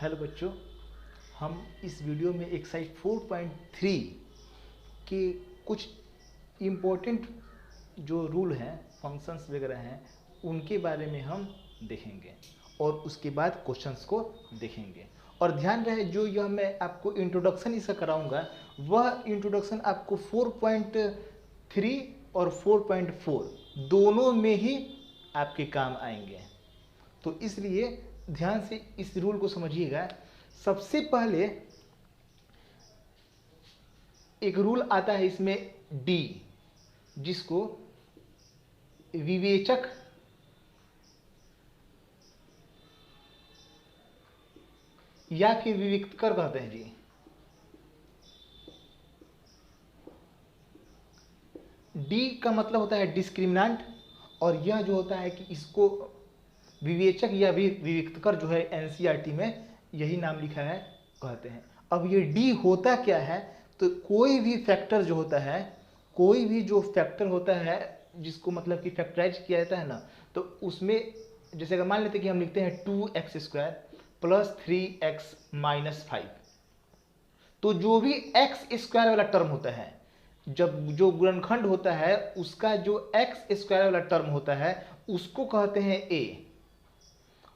Hello बच्चों, हम इस वीडियो में एक्सरसाइज 4.3 के कुछ इम्पोर्टेंट जो रूल हैं, फंक्शंस वगैरह हैं, उनके बारे में हम देखेंगे और उसके बाद क्वेश्चंस को देखेंगे। और ध्यान रहे, जो यह मैं आपको इंट्रोडक्शन इसका कराऊंगा, वह इंट्रोडक्शन आपको 4.3 और 4.4 दोनों में ही आपके काम आएंगे। तो इसलिए ध्यान से इस रूल को समझिएगा। सबसे पहले एक रूल आता है इसमें डी, जिसको विवेचक या फिर विविक्तकर कहते हैं जी। डी का मतलब होता है डिस्क्रिमिनेंट, और यह जो होता है कि इसको विवेचक या विविक्तकर जो है एनसीईआरटी में यही नाम लिखा है कहते हैं। अब ये डी होता क्या है, तो कोई भी फैक्टर जो होता है, कोई भी जो फैक्टर होता है जिसको मतलब कि फैक्टराइज किया जाता है ना, तो उसमें जैसे अगर मान लेते हैं कि हम लिखते हैं 2x² + 3x - 5, तो जो भी x² वाला टर्म होता है, जब जो गुणनखंड होता है उसका जो x² वाला टर्म होता है उसको कहते हैं a,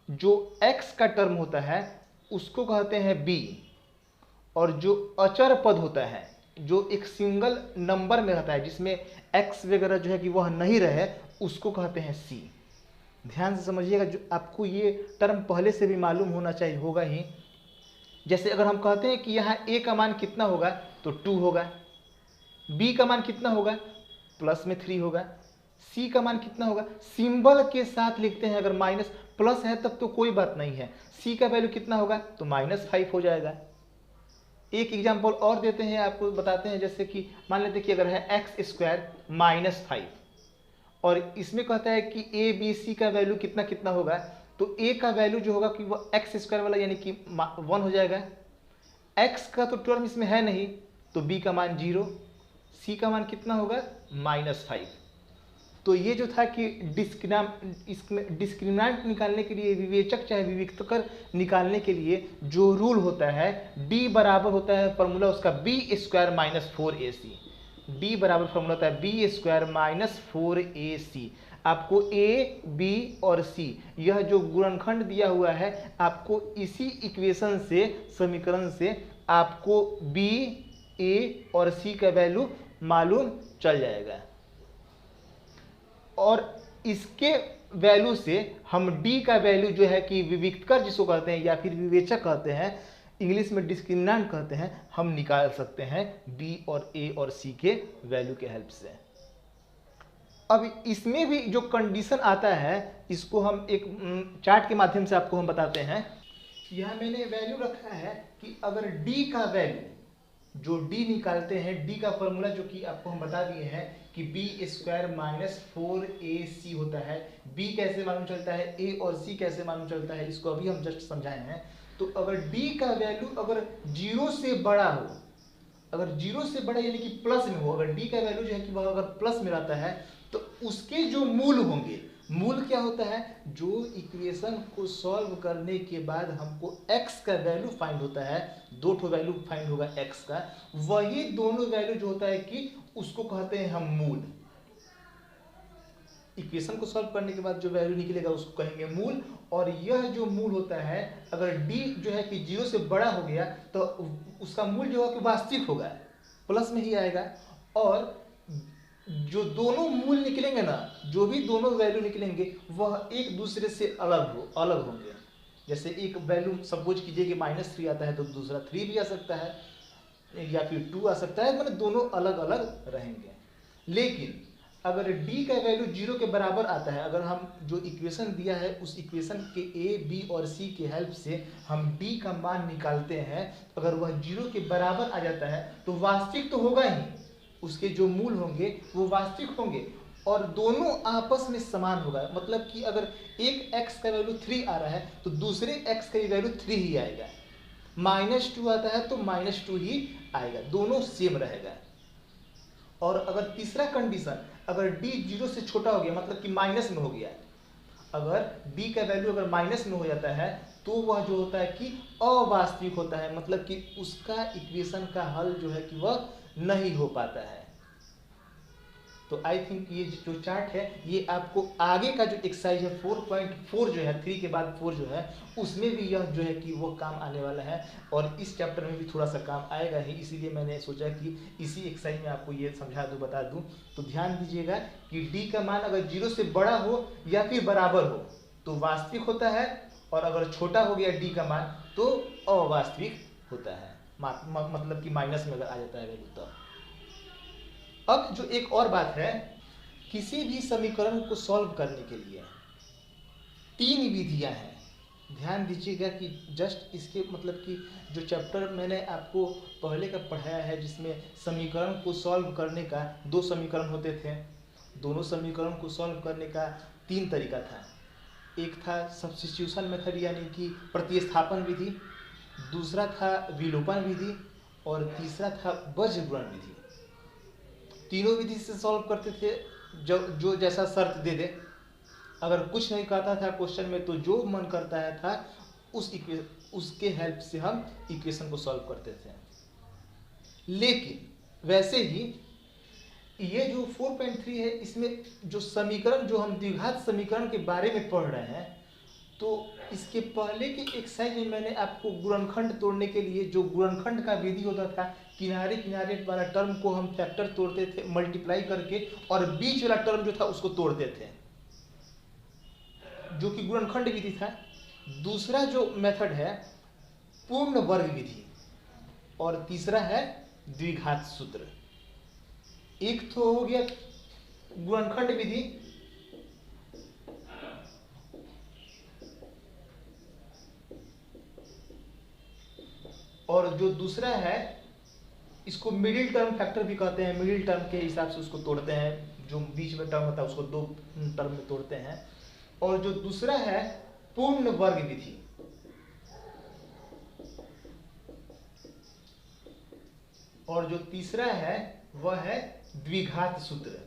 जो x का टर्म होता है उसको कहते हैं b, और जो अचर पद होता है जो एक सिंगल नंबर में रहता है जिसमें x वगैरह जो है कि वह नहीं रहे, उसको कहते हैं c। ध्यान से समझिएगा, जो आपको ये टर्म पहले से भी मालूम होना चाहिए, होगा ही। जैसे अगर हम कहते हैं कि यहाँ a का मान कितना होगा, तो 2 होगा, b का मान कितना होगा, प्लस में 3 होगा, c का मान कितना होगा, सिंबल के साथ लिखते हैं, अगर माइनस प्लस है तब तो कोई बात नहीं है, c का वैल्यू कितना होगा, तो -5 हो जाएगा। एक एग्जांपल और देते हैं, आपको बताते हैं, जैसे कि मान लेते हैं कि अगर है x² - 5, और इसमें कहता है कि a b c का वैल्यू कितना कितना होगा, तो a का वैल्यू जो होगा कि वो x² वाला यानी कि 1 हो जाएगा, x का तो टर्म इसमें है नहीं, तो b का मान 0, c का मान कितना होगा, -5। तो ये जो था कि डिस्क्रिमिनेंट निकालने के लिए, विवेचक चाहे विविक्तकर निकालने के लिए जो रूल होता है, d बराबर होता है फॉर्मूला उसका b² - 4ac। d बराबर फॉर्मूला होता है b² - 4ac। आपको a, b और c यह जो गुणनखंड दिया हुआ है, आपको इसी इक्वेशन से, समीकरण से आपको b, a और c का वैल्यू मालूम चल जाएगा, और इसके वैल्यू से हम d का वैल्यू जो है कि विविक्तकर जिसको कहते हैं या फिर विवेचक कहते हैं, इंग्लिश में डिस्क्रिमिनेंट कहते हैं, हम निकाल सकते हैं b और a और c के वैल्यू के हेल्प से। अब इसमें भी जो कंडीशन आता है, इसको हम एक चार्ट के माध्यम से आपको हम बताते हैं। यहाँ मैंने वैल्यू रखा है कि अगर d का वैल्यू, जो d निकालते हैं, d का फॉर्मूला जो कि आपको हम बता दिए हैं कि b² - 4ac होता है। b कैसे मालूम चलता है, a और c कैसे मालूम चलता है, इसको अभी हम जस्ट समझाए हैं। तो अगर d का वैल्यू अगर 0 से बड़ा हो, अगर 0 से बड़ा यानी कि प्लस में हो, अगर d का वैल्यू जो है कि वह अगर प्लस में रहता है, तो उसके जो मूल होंगे, मूल क्या होता है, जो इक्वेशन को सॉल्व करने के बाद हमको x का वैल्यू फाइंड होता है, 2 वैल्यू फाइंड होगा x का, वही दोनों वैल्यू जो होता है कि उसको कहते हैं हम मूल। इक्वेशन को सॉल्व करने के बाद जो वैल्यू निकलेगा उसको कहेंगे मूल, और यह जो मूल होता है, अगर d जो है कि 0 से बड़ा हो गया तो उसका मूल जो है कि वास्तविक होगा, प्लस में ही आएगा, और जो दोनों मूल निकलेंगे ना, जो भी दोनों वैल्यू निकलेंगे वह एक दूसरे से अलग होंगे। जैसे एक वैल्यू सपोज कीजिए कि -3 आता है, तो दूसरा 3 भी आ सकता है, या फिर 2 आ सकता है, मतलब दोनों अलग अलग रहेंगे। लेकिन अगर d का वैल्यू 0 के बराबर आता है, अगर हम जो इक्वेशन दिया है उस इक्वेशन के a, b और c के हेल्प से हम d का मान निकालते हैं, अगर वह 0 के बराबर आ जाता है तो वास्तविक तो होगा ही, उसके जो मूल होंगे वो वास्तविक होंगे, और दोनों आपस में समान होगा। मतलब कि अगर एक x का वैल्यू 3 आ रहा है तो दूसरे x का वैल्यू 3 ही आएगा, -2 आता है तो -2 ही आएगा, दोनों सेम रहेगा। और अगर तीसरा कंडीशन, अगर d 0 से छोटा हो गया, मतलब कि माइनस में हो गया, अगर d का वैल्यू अगर माइनस में हो जाता है तो वह जो होता है कि अवास्तविक होता है, मतलब कि उसका इक्वेशन का हल जो है कि वह नहीं हो पाता है। तो आई थिंक ये जो चार्ट है ये आपको आगे का जो एक्सरसाइज है 4.4 जो है 3 के बाद 4 जो है उसमें भी यह जो है कि वो काम आने वाला है, और इस चैप्टर में भी थोड़ा सा काम आएगा ही, इसीलिए मैंने सोचा कि इसी एक्सरसाइज में आपको ये समझा दूँ, बता दूँ। तो ध्यान दीजिएगा कि डी का मान अगर 0 से बड़ा हो या फिर बराबर हो तो वास्तविक होता है, और अगर छोटा हो गया डी का मान तो अवास्तविक होता है, मतलब कि माइनस में अगर आ जाता है वैल्यू तब। अब जो एक और बात है, किसी भी समीकरण को सॉल्व करने के लिए 3 विधियां हैं। ध्यान दीजिएगा कि जस्ट इसके मतलब कि जो चैप्टर मैंने आपको पहले का पढ़ाया है जिसमें समीकरण को सॉल्व करने का 2 समीकरण होते थे, दोनों समीकरण को सॉल्व करने का 3 तरीका था। एक था सब्स्टिट्यूशन मेथड यानी कि प्रतिस्थापन विधि, दूसरा था विलोपन विधि, और तीसरा था वज्रगुणन विधि। तीनों विधि से सॉल्व करते थे, जो जैसा शर्त दे दे। अगर कुछ नहीं कहता था क्वेश्चन में तो जो मन करता है था उसके हेल्प से हम इक्वेशन को सॉल्व करते थे। लेकिन वैसे ही ये जो 4.3 है इसमें जो समीकरण जो हम द्विघात समीकरण के बारे में पढ़ रहे हैं, तो इसके पहले की एक्सरसाइज में मैंने आपको गुणनखंड तोड़ने के लिए जो गुणनखंड का विधि होता था, किनारे किनारे वाला टर्म को हम फैक्टर तोड़ते थे मल्टीप्लाई करके, और बीच वाला टर्म जो था उसको तोड़ते थे, जो कि गुणनखंड विधि था। दूसरा जो मेथड है पूर्ण वर्ग विधि, और तीसरा है द्विघात सूत्र। एक तो हो गया गुणनखंड विधि, और जो दूसरा है इसको मिडिल टर्म फैक्टर भी कहते हैं। मिडिल टर्म के हिसाब से उसको तोड़ते हैं, जो बीच में टर्म होता है उसको 2 टर्म में तोड़ते हैं। और जो दूसरा है पूर्ण वर्ग विधि, और जो तीसरा है वह है द्विघात सूत्र।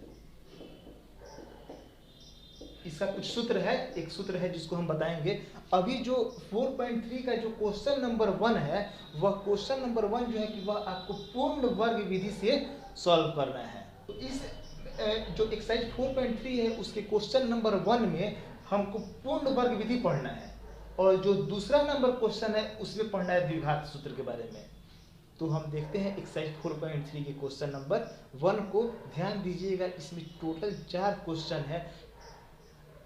इसका कुछ सूत्र है, एक सूत्र है जिसको हम बताएंगे। अभी जो 4.3 का जो क्वेश्चन नंबर 1 है, वह क्वेश्चन नंबर 1 जो है कि वह आपको पूर्ण वर्ग विधि से सॉल्व करना है। तो इस जो एक्सरसाइज 4.3 है उसके क्वेश्चन नंबर 1 में हमको पूर्ण वर्ग विधि पढ़ना है, और जो दूसरा नंबर क्वेश्चन है उसमें पढ़ना है द्विघात सूत्र के बारे में। तो हम देखते हैं एक्सरसाइज 4.3 के क्वेश्चन नंबर 1 को। ध्यान दीजिएगा इसमें टोटल 4 क्वेश्चन है।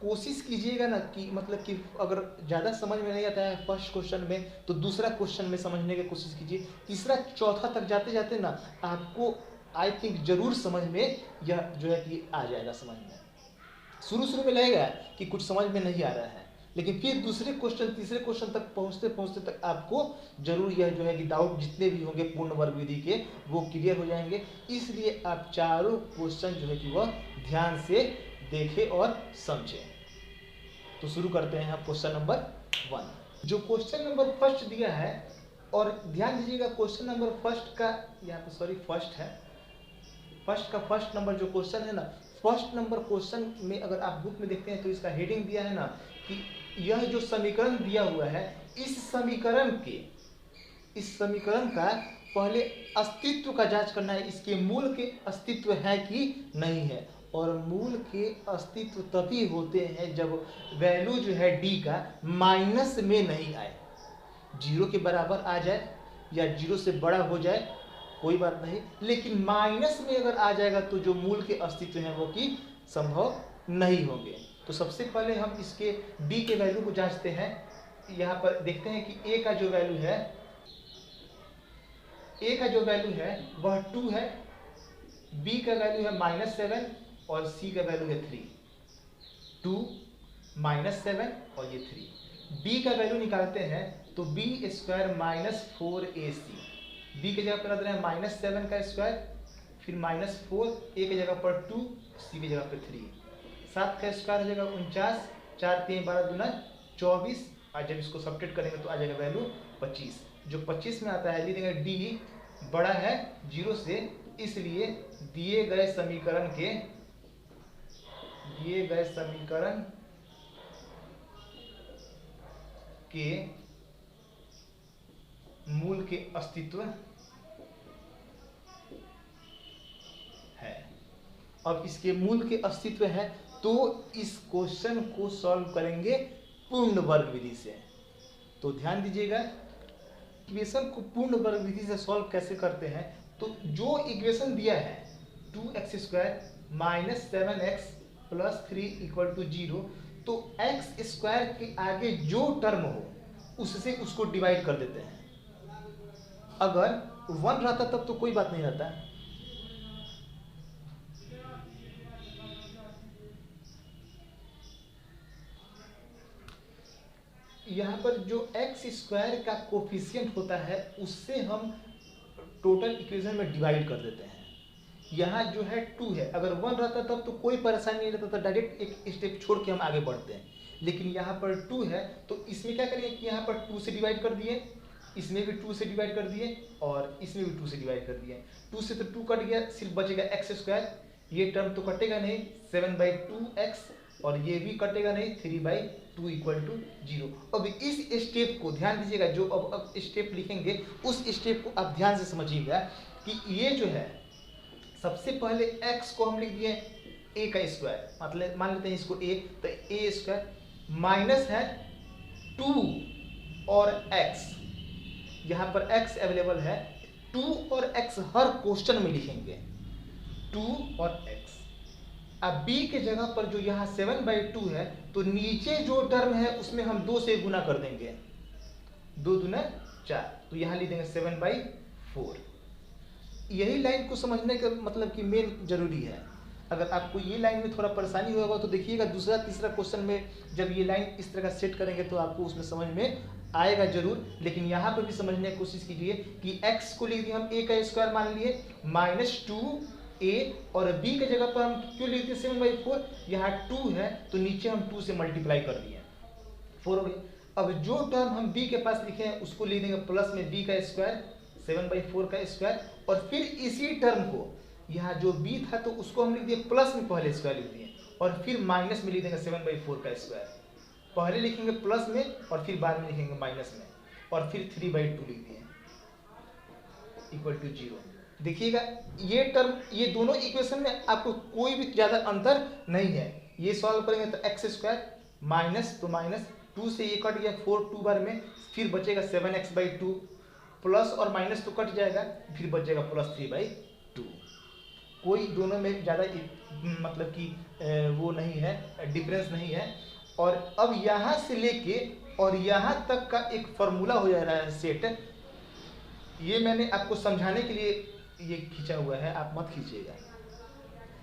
कोशिश कीजिएगा ना कि मतलब कि अगर ज़्यादा समझ में नहीं आता है फर्स्ट क्वेश्चन में तो दूसरा क्वेश्चन में समझने की कोशिश कीजिए, तीसरा चौथा तक जाते जाते ना आपको आई थिंक जरूर समझ में यह जो है कि आ जाएगा समझ में। शुरू में लगेगा कि कुछ समझ में नहीं आ रहा है, लेकिन फिर दूसरे क्वेश्चन तीसरे क्वेश्चन तक पहुंचते पहुंचते तक आपको जरूर यह जो है कि डाउट जितने भी होंगे पूर्ण वर्ग विधि के वो क्लियर हो जाएंगे। इसलिए आप चारों क्वेश्चन जो है कि वह ध्यान से देखें और समझें। तो शुरू करते हैं हम क्वेश्चन नंबर 1। जो क्वेश्चन नंबर फर्स्ट दिया है, और ध्यान दीजिएगा क्वेश्चन नंबर फर्स्ट का यहाँ पे सॉरी फर्स्ट है, फर्स्ट का फर्स्ट नंबर जो क्वेश्चन है ना, फर्स्ट नंबर क्वेश्चन में अगर आप बुक में देखते हैं तो इसका हेडिंग दिया है ना कि यह जो समीकरण दिया हुआ है इस समीकरण का पहले अस्तित्व का जांच करना है, इसके मूल के अस्तित्व है कि नहीं है। और मूल के अस्तित्व तभी होते हैं जब वैल्यू जो है डी का माइनस में नहीं आए, 0 के बराबर आ जाए या 0 से बड़ा हो जाए कोई बात नहीं, लेकिन माइनस में अगर आ जाएगा तो जो मूल के अस्तित्व हैं वो कि संभव नहीं होंगे। तो सबसे पहले हम इसके डी के वैल्यू को जांचते हैं। यहाँ पर देखते हैं कि ए का जो वैल्यू है वह 2 है, बी का वैल्यू है -7 और सी का वैल्यू है 3। 2 -7 और ये 3। बी का वैल्यू निकालते हैं तो b² -4ac, बी की जगह पर रख रहे हैं -7 का स्क्वायर, फिर -4, a की जगह पर 2, c की जगह पर 3, 7 का स्क्वायर हो जाएगा 49, 4 3 12 दूना 24, और जब इसको सब्ट्रैक्ट करेंगे तो आ जाएगा वैल्यू 25। जो 25 में आता है लिख देंगे डी बड़ा है 0 से, इसलिए दिए गए समीकरण के के अस्तित्व है। अब इसके मूल के अस्तित्व है तो इस क्वेश्चन को सॉल्व करेंगे पूर्ण वर्ग विधि से। तो ध्यान दीजिएगा, इक्वेशन को पूर्ण वर्ग विधि से सॉल्व कैसे करते हैं। तो जो इक्वेशन दिया है 2x² minus 7x plus 3 equal to 0, तो x² के आगे जो टर्म हो उससे उसको डिवाइड कर देते हैं। अगर 1 रहता तब तो कोई बात नहीं रहता, यहाँ पर जो x² का कोफिशिएंट होता है उससे हम टोटल इक्वेशन में डिवाइड कर देते हैं। यहाँ जो है 2 है, अगर 1 रहता तब तो कोई परेशानी नहीं रहता था, डायरेक्ट एक स्टेप छोड़ के हम आगे बढ़ते हैं। लेकिन यहाँ पर 2 है तो इसमें क्या करेंगे कि यहाँ पर 2 से डिवाइड कर दिए, इसमें भी 2 से डिवाइड कर दिए और इसमें भी 2 से डिवाइड कर दिए। 2 से तो 2 कट गया, सिर्फ बचेगा x²। ये टर्म तो कटेगा नहीं, 7/2x, और ये भी कटेगा नहीं, 3/2 इक्वल टू 0। अब इस स्टेप को ध्यान दीजिएगा, जो अब स्टेप लिखेंगे उस स्टेप को आप ध्यान से समझिएगा कि ये जो है सबसे पहले x को हम लिख दिए a², मतलब मान लेते हैं इसको a, तो a² माइनस है 2 और x, यहाँ पर x अवेलेबल है, 2 और x हर क्वेश्चन में लिखेंगे, 2 और x। अब b के जगह पर जो यहाँ 7/2 है तो नीचे जो टर्म है उसमें हम 2 से गुना कर देंगे, 2 दूना 4, तो यहाँ लिख देंगे 7/4। यही लाइन को समझने का मतलब कि मेन जरूरी है। अगर आपको ये लाइन में थोड़ा परेशानी होगा तो देखिएगा दूसरा तीसरा क्वेश्चन में जब ये लाइन इस तरह का सेट करेंगे तो आपको उसमें समझ में आएगा जरूर। लेकिन यहाँ पर भी समझने की कोशिश कीजिए कि x को लिख दिए हम a² मान लिए माइनस 2a, और b के जगह पर हम क्यों लिख दिए 7/4, यहाँ 2 है तो नीचे हम 2 से मल्टीप्लाई कर दिए, 4 हो गया। अब जो टर्म हम b के पास लिखे हैं उसको लिख देंगे प्लस में b², 7/4 का स्क्वायर, और फिर इसी टर्म को यहाँ जो b था तो उसको हम लिख दिए प्लस में, पहले स्क्वायर लिख दिए, और फिर माइनस में लिख देंगे 7/4 का स्क्वायर। पहले लिखेंगे प्लस में और फिर बाद में लिखेंगे माइनस में, और फिर 3/2 लिख दिए इक्वल टू 0। देखिएगा ये टर्म, ये दोनों इक्वेशन में आपको कोई भी ज़्यादा अंतर नहीं है। ये सॉल्व करेंगे तो x² माइनस तो माइनस 2 से ये कट गया 4 2 बार में, फिर बचेगा 7x/2, प्लस और माइनस तो कट जाएगा, फिर बचेगा प्लस 3/2। कोई दोनों में ज़्यादा मतलब कि वो नहीं है, डिफरेंस नहीं है। और अब यहाँ से लेके और यहाँ तक का एक फार्मूला हो जा रहा है सेट। ये मैंने आपको समझाने के लिए ये खींचा हुआ है, आप मत खींचिएगा।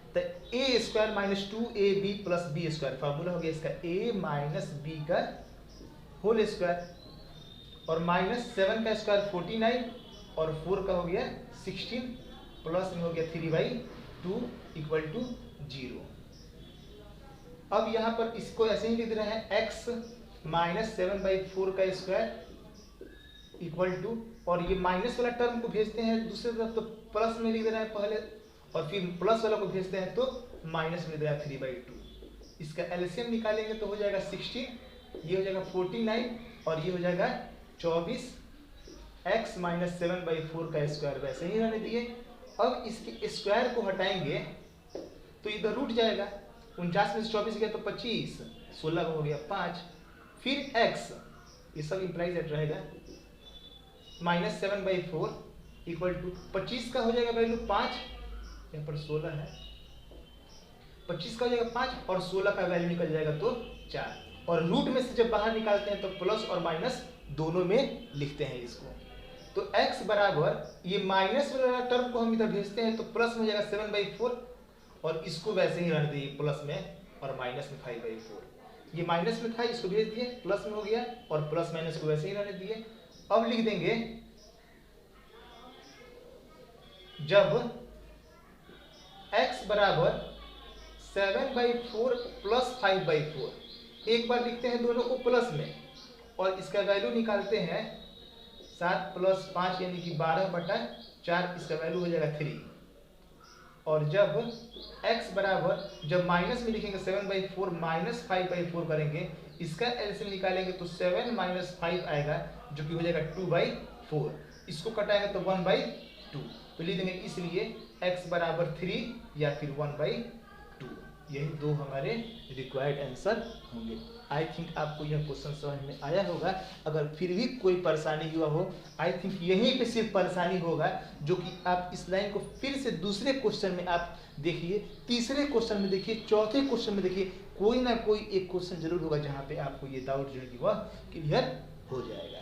तो a² minus 2ab plus b², formula हो गया इसका a माइनस b का होल स्क्वायर, और माइनस 7 का स्क्वायर 49, और 4 का हो गया 16, प्लस में हो गया 3/2 इक्वल टू 0। अब यहाँ पर इसको ऐसे ही लिख रहे हैं x माइनस 7/4 का स्क्वायर इक्वल टू, और ये माइनस वाला टर्म को भेजते हैं दूसरे तरफ तो प्लस में लिख रहे हैं पहले, और फिर प्लस वाला को भेजते हैं तो माइनस में लिख रहा है 3/2। इसका एलसीएम निकालेंगे तो हो जाएगा 16, ये हो जाएगा 49, और ये हो जाएगा 24। x माइनस 7/4 का स्क्वायर वैसे ही रहने दिए। अब इसके स्क्वायर को हटाएंगे तो इधर रूट जाएगा, 49 में से 24 गया तो 25, 16 हो गया 5, फिर x, ये सब इम्प्लाइज रहेगा, माइनस 7/4 इक्वल टू 25 का हो जाएगा वैल्यू 5, यहाँ पर 16 है, 25 का हो जाएगा 5 और 16 का वैल्यू निकल जाएगा तो 4, और रूट में से जब बाहर निकालते हैं तो प्लस और माइनस दोनों में लिखते हैं इसको। तो x बराबर ये माइनस वाला टर्म को हम इधर भेजते हैं तो प्लस में हो जाएगा 7/4, और इसको वैसे ही रहने दिए प्लस में और माइनस में 5/4। ये माइनस में था, इसको भेज दिए प्लस में हो गया, और प्लस माइनस को वैसे ही रहने दिए। अब लिख देंगे जब x बराबर 7/4 प्लस 5/4, एक बार लिखते हैं दोनों को प्लस में और इसका वैल्यू निकालते हैं 7 प्लस 5 यानी कि 12/4, इसका वैल्यू हो जाएगा 3। और जब x बराबर, जब माइनस में लिखेंगे 7/4 माइनस 5/4 करेंगे, इसका एलसीएम निकालेंगे तो 7 माइनस 5 आएगा जो कि हो जाएगा 4, इसको कटाएंगे तो 1/2, तो लिख देंगे इसलिए x बराबर 3 या फिर 1/2। यही दो हमारे रिक्वायर्ड आंसर होंगे। आई थिंक आपको यह क्वेश्चन समझ में आया होगा। अगर फिर भी कोई परेशानी हुआ हो, आई थिंक यहीं पे सिर्फ परेशानी होगा, जो कि आप इस लाइन को फिर से दूसरे क्वेश्चन में आप देखिए, तीसरे क्वेश्चन में देखिए, चौथे क्वेश्चन में देखिए, कोई ना कोई एक क्वेश्चन जरूर होगा जहाँ पे आपको ये डाउट जो है कि वह क्लियर हो जाएगा।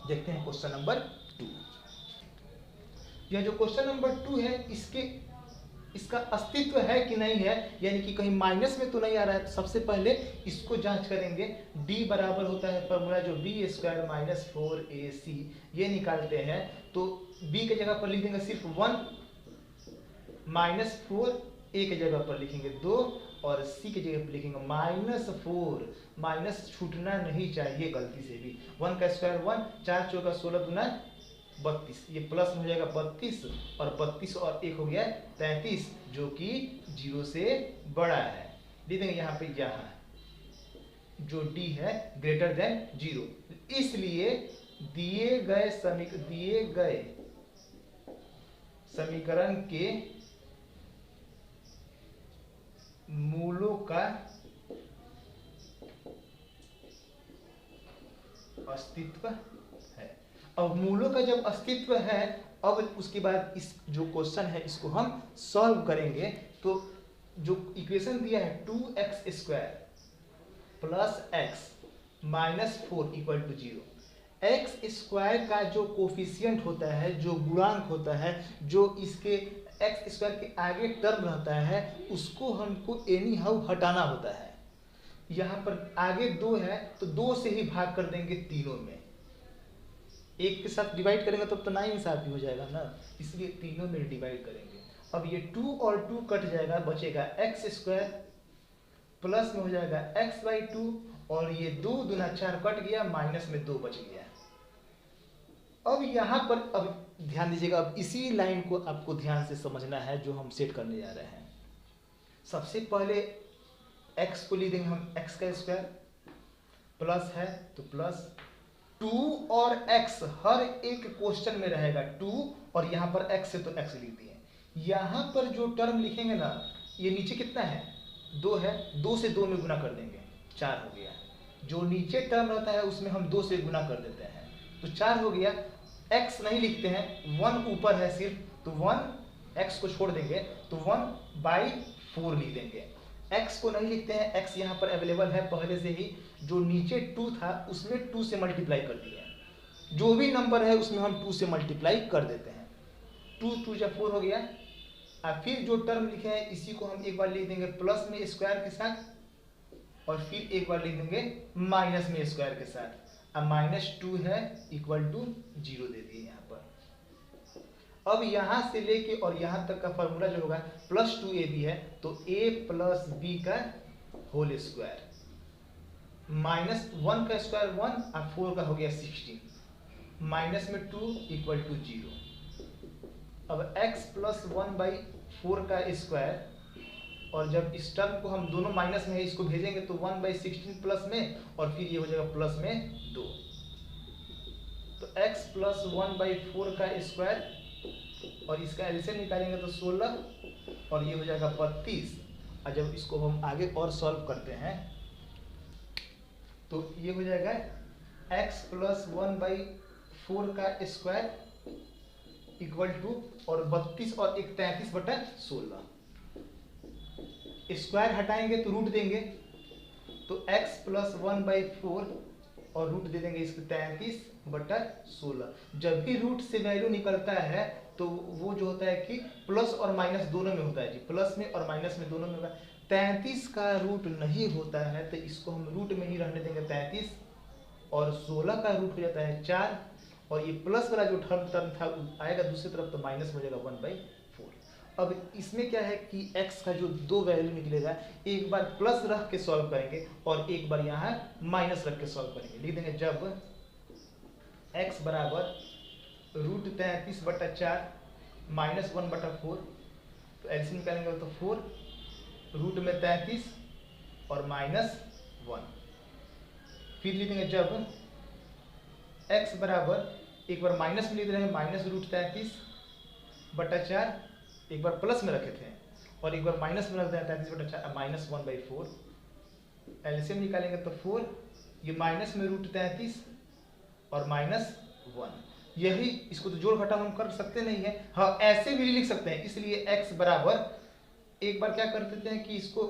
देखते हैं क्वेश्चन नंबर 2। यह जो क्वेश्चन नंबर 2 है, इसका अस्तित्व है कि नहीं है, यानी कि कहीं माइनस में तो नहीं आ रहा है। तो सबसे पहले इसको जांच करेंगे। d बराबर होता है फॉर्मूला जो b² माइनस 4ac, ये निकालते हैं। तो b के जगह पर लिख देंगे सिर्फ 1 माइनस 4, a के जगह पर लिखेंगे 2 और c के जगह पर लिखेंगे -4। माइनस छूटना नहीं चाहिए गलती से भी। 1 का स्क्वायर 1, 4 चौका 16 दूना 32, ये प्लस में हो जाएगा 32 और 32 और 1 हो गया 33, जो कि 0 से बड़ा है। दे देंगे यहाँ पे यहाँ जो d है ग्रेटर देन 0, इसलिए दिए गए समीकरण के मूलों का अस्तित्व है। अब मूलों का जब अस्तित्व है, अब उसके बाद इस जो क्वेश्चन है इसको हम सॉल्व करेंगे। तो जो इक्वेशन दिया है 2x² plus x minus 4 equal to 0, x² का जो कोफिशियंट होता है, जो गुणांक होता है, जो इसके x² के आगे टर्म रहता है, उसको हमको एनी हाउ हटाना होता है। यहाँ पर आगे 2 है तो 2 से ही भाग कर देंगे तीनों में, एक के साथ डिवाइड करेंगे तब तो नाइंसाफी हो जाएगा ना, इसलिए तीनों में डिवाइड करेंगे। अब ये 2 और 2 कट जाएगा, बचेगा x² प्लस में हो जाएगा x/2 और ये 2 दूना 4 कट गया, माइनस में 2 बच गया। अब यहाँ पर अब ध्यान दीजिएगा, अब इसी लाइन को आपको ध्यान से समझना है जो हम सेट करने जा रहे हैं। सबसे पहले x को लिख देंगे हम x² प्लस है तो प्लस 2 और x हर एक क्वेश्चन में रहेगा 2 और यहाँ पर x है तो x लिख दिए। यहाँ पर जो टर्म लिखेंगे ना, ये नीचे कितना है 2 है, 2 से 2 में गुना कर देंगे 4 हो गया। जो नीचे टर्म रहता है उसमें हम 2 से गुना कर देते हैं तो 4 हो गया। x नहीं लिखते हैं, 1 ऊपर है सिर्फ, तो 1 x को छोड़ देंगे तो 1/4 लिख देंगे। x को नहीं लिखते हैं, x यहाँ पर अवेलेबल है पहले से ही, जो नीचे 2 था उसमें 2 से मल्टीप्लाई कर दिया। जो भी नंबर है उसमें हम 2 से मल्टीप्लाई कर देते हैं। 2 2 या 4 हो गया। अब फिर जो टर्म लिखे हैं इसी को हम एक बार लिख देंगे प्लस में स्क्वायर के साथ और फिर एक बार लिख देंगे माइनस में स्क्वायर के साथ। अब -2 है इक्वल टू 0 दे दिए यहाँ पर। अब यहाँ से लेके और यहाँ तक का फॉर्मूला जो होगा +2ab है तो a प्लस b का होल स्क्वायर, -1 का स्क्वायर 1 और 4 का हो गया 16, माइनस में 2 इक्वल टू 0। अब x प्लस 1/4 का स्क्वायर, और जब इस टर्म को हम दोनों माइनस में है इसको भेजेंगे तो 1/16 प्लस में और फिर ये हो जाएगा प्लस में 2। तो x प्लस 1/4 का स्क्वायर और इसका एलसीएम निकालेंगे तो 16 और ये हो जाएगा 32। और जब इसको हम आगे और सॉल्व करते हैं तो ये हो जाएगा x प्लस 1/4 का स्क्वायर इक्वल टू और 32 और 1 33/16। स्क्वायर हटाएंगे तो रूट देंगे तो x प्लस 1/4 और रूट दे देंगे इसको 33/16। जब भी रूट से वैल्यू निकलता है तो वो जो होता है कि प्लस और माइनस दोनों में होता है जी, प्लस में और माइनस में दोनों में होगा। 33 का रूट नहीं होता है तो इसको हम रूट में ही रहने देंगे 33 और 16 का रूट हो जाता है 4 और ये प्लस वाला जो टर्म था आएगा दूसरी तरफ तो माइनस हो जाएगा 1/4। अब इसमें क्या है कि x का जो 2 वैल्यू निकलेगा, एक बार प्लस रख के सॉल्व करेंगे और एक बार यहाँ माइनस रख के सॉल्व करेंगे। लिख देंगे जब x बराबर √33/4 -1/4 तो एलसीएम निकालेंगे तो 4 रूट में 33 और -1। फिर लिख देंगे जब x बराबर एक बार माइनस में लिख रहे हैं -√33/4, एक बार प्लस में रखे थे और एक बार माइनस में रख दें 33/4 -1/4। एलसीएम निकालेंगे तो 4, ये माइनस में √33 और -1, यही इसको तो जोड़ घटा हम कर सकते नहीं है। हाँ ऐसे भी लिख सकते हैं, इसलिए x बराबर, एक बार क्या कर देते हैं कि इसको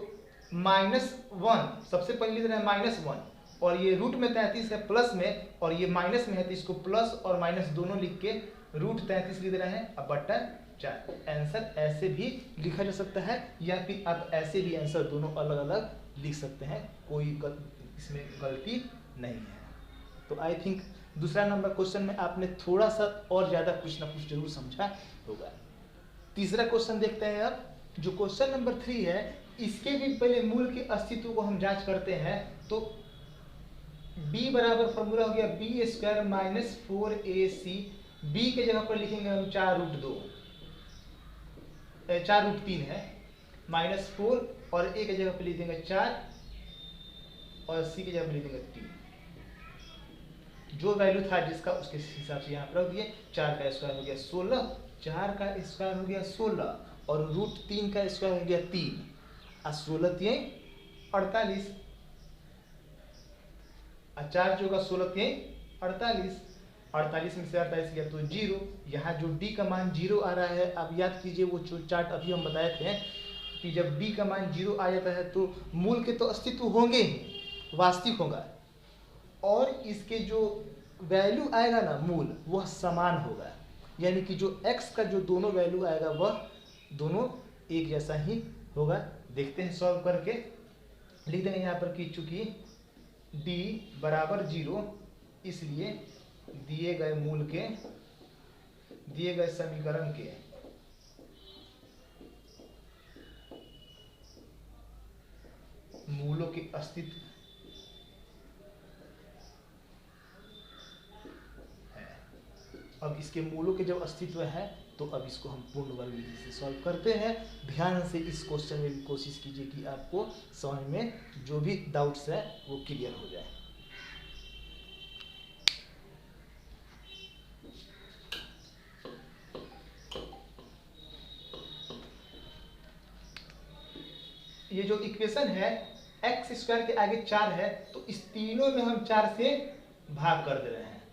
-1 सबसे पहले लिख रहे हैं -1 और ये रूट में 33 है प्लस में और ये माइनस में है तो इसको प्लस और माइनस दोनों लिख के √33 लिख रहे हैं अब बटा 4। आंसर ऐसे भी लिखा जा सकता है या फिर आप ऐसे भी आंसर दोनों अलग अलग लिख सकते हैं, कोई इसमें गलती नहीं है। तो आई थिंक दूसरा नंबर क्वेश्चन में आपने थोड़ा सा और ज़्यादा कुछ ना कुछ जरूर समझा होगा। तीसरा क्वेश्चन देखते हैं अब, जो क्वेश्चन नंबर 3 है, इसके भी पहले मूल के अस्तित्व को हम जांच करते हैं। तो b बराबर फॉर्मूला हो गया b² - 4ac, b के जगह पर लिखेंगे हम 4√3 है, -4 और a के जगह पर लिख देंगे 4 और c के जगह पर लिख देंगे 3। जो वैल्यू था जिसका उसके हिसाब से यहाँ पर रख दिए। 4 का स्क्वायर हो गया 16, 4 का स्क्वायर हो गया 16 और √3 का स्क्वायर हो गया 3 और 16 3 48 और 4 जो का 16 3 48, 48 में से 48 गया तो 0। यहाँ जो d का मान 0 आ रहा है, आप याद कीजिए वो जो चार्ट अभी हम बताए थे कि जब d का मान 0 आ जाता है तो मूल के तो अस्तित्व होंगे ही, वास्तविक होगा, और इसके जो वैल्यू आएगा ना मूल वह समान होगा, यानी कि जो x का जो दोनों वैल्यू आएगा वह दोनों एक जैसा ही होगा। देखते हैं सॉल्व करके, लिख देंगे यहाँ पर कि चूंकि d बराबर 0 इसलिए दिए गए मूल के, दिए गए समीकरण के मूलों के अस्तित्व है। अब इसके मूलों के जब अस्तित्व है तो अब इसको हम पूर्ण वर्ग विधि से सॉल्व करते हैं। ध्यान से इस क्वेश्चन में भी कोशिश कीजिए कि आपको समझ में जो भी डाउट्स है वो क्लियर हो जाए। ये जो इक्वेशन है x² के आगे 4 है तो इस तीनों में हम 4 से भाग कर दे रहे हैं।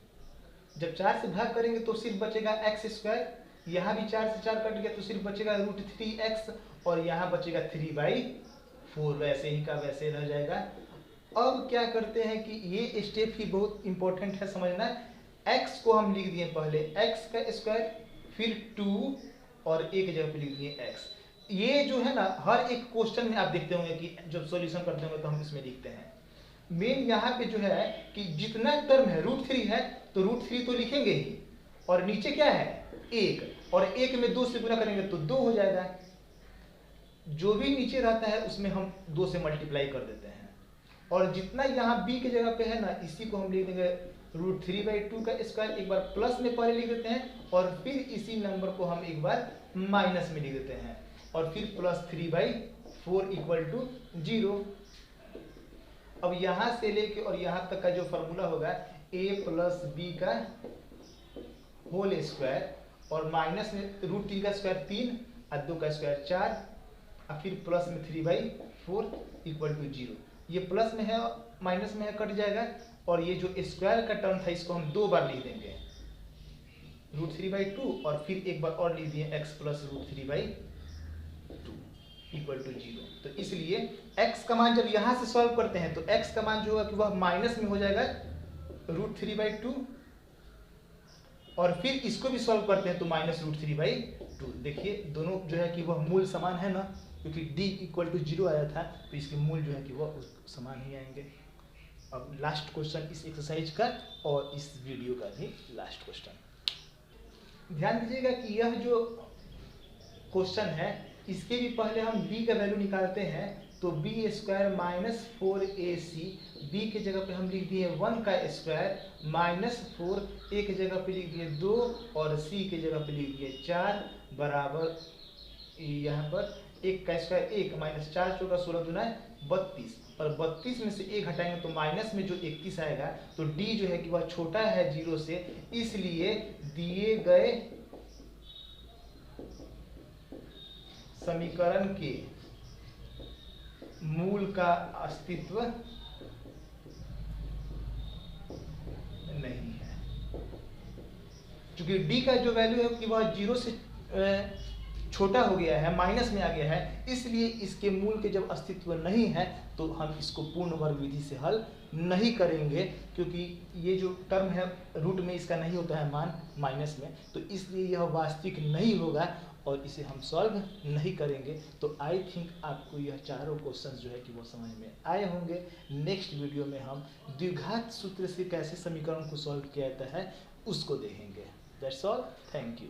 जब 4 से भाग करेंगे तो सिर्फ बचेगा x², यहाँ भी 4 से 4 कट गया तो सिर्फ बचेगा √3x और यहाँ बचेगा 3/4, वैसे ही का वैसे रह जाएगा। अब क्या करते हैं कि ये स्टेप ही बहुत इंपॉर्टेंट है समझना। x को हम लिख दिए पहले x का स्क्वायर, फिर 2 और a की जगह पे लिख दिए x। ये जो है ना हर एक क्वेश्चन में आप देखते होंगे कि जब सॉल्यूशन करते होंगे तो हम इसमें लिखते हैं। मेन यहाँ पे जो है कि जितना टर्म है √3 है तो √3 तो लिखेंगे ही, और नीचे क्या है 1, और 1 में 2 से गुना करेंगे तो 2 हो जाएगा। जो भी नीचे रहता है उसमें हम 2 से मल्टीप्लाई कर देते हैं, और जितना यहाँ b के जगह पे है ना इसी को हम लिख देंगे √3/2 का स्क्वायर। एक बार प्लस में पहले लिख देते हैं और फिर इसी नंबर को हम एक बार माइनस में लिख देते हैं और फिर +3/4 = 0। अब यहाँ से लेके और यहाँ तक का जो फॉर्मूला होगा a + b का होल स्क्वायर और माइनस में √3 का स्क्वायर 3 और 2 का स्क्वायर 4 और फिर प्लस में 3/4 = 0। ये प्लस में है माइनस में है कट जाएगा, और ये जो स्क्वायर का टर्म था इसको हम 2 बार लिख देंगे √3/2 और फिर एक बार और लिख दिए x + √3/2 = 0। तो इसलिए x का मान जब यहाँ से सॉल्व करते हैं तो x का मान जो होगा कि वह माइनस में हो जाएगा √3/2, और फिर इसको भी सॉल्व करते हैं तो -√3/2। देखिए दोनों जो है कि वह मूल समान है ना, क्योंकि d = 0 आया था तो इसके मूल जो है कि वह समान ही आएंगे। अब लास्ट क्वेश्चन इस एक्सरसाइज का और इस वीडियो का भी लास्ट क्वेश्चन। ध्यान दीजिएगा कि यह जो क्वेश्चन है इसके भी पहले हम b का वैल्यू निकालते हैं। तो b² - 4ac, b के जगह पे हम लिख दिए 1 का स्क्वायर -4, a के जगह पे लिख दिए 2 और c के जगह पे लिख दिए 4 बराबर यहाँ पर 1 का स्क्वायर 1 -4 × 16 × 32, और 32 में से 1 हटाएंगे तो माइनस में जो 31 आएगा, तो डी जो है कि वह छोटा है 0 से, इसलिए दिए गए समीकरण के मूल का अस्तित्व नहीं है। क्योंकि डी का जो वैल्यू है कि वह 0 से छोटा हो गया है, माइनस में आ गया है, इसलिए इसके मूल के जब अस्तित्व नहीं है तो हम इसको पूर्ण वर्ग विधि से हल नहीं करेंगे, क्योंकि ये जो टर्म है रूट में इसका नहीं होता है मान माइनस में, तो इसलिए यह वास्तविक नहीं होगा और इसे हम सॉल्व नहीं करेंगे। तो आई थिंक आपको यह चारों क्वेश्चंस जो है कि वो समझ में आए होंगे। नेक्स्ट वीडियो में हम द्विघात सूत्र से कैसे समीकरण को सॉल्व किया जाता है उसको देखेंगे। That's all, thank you.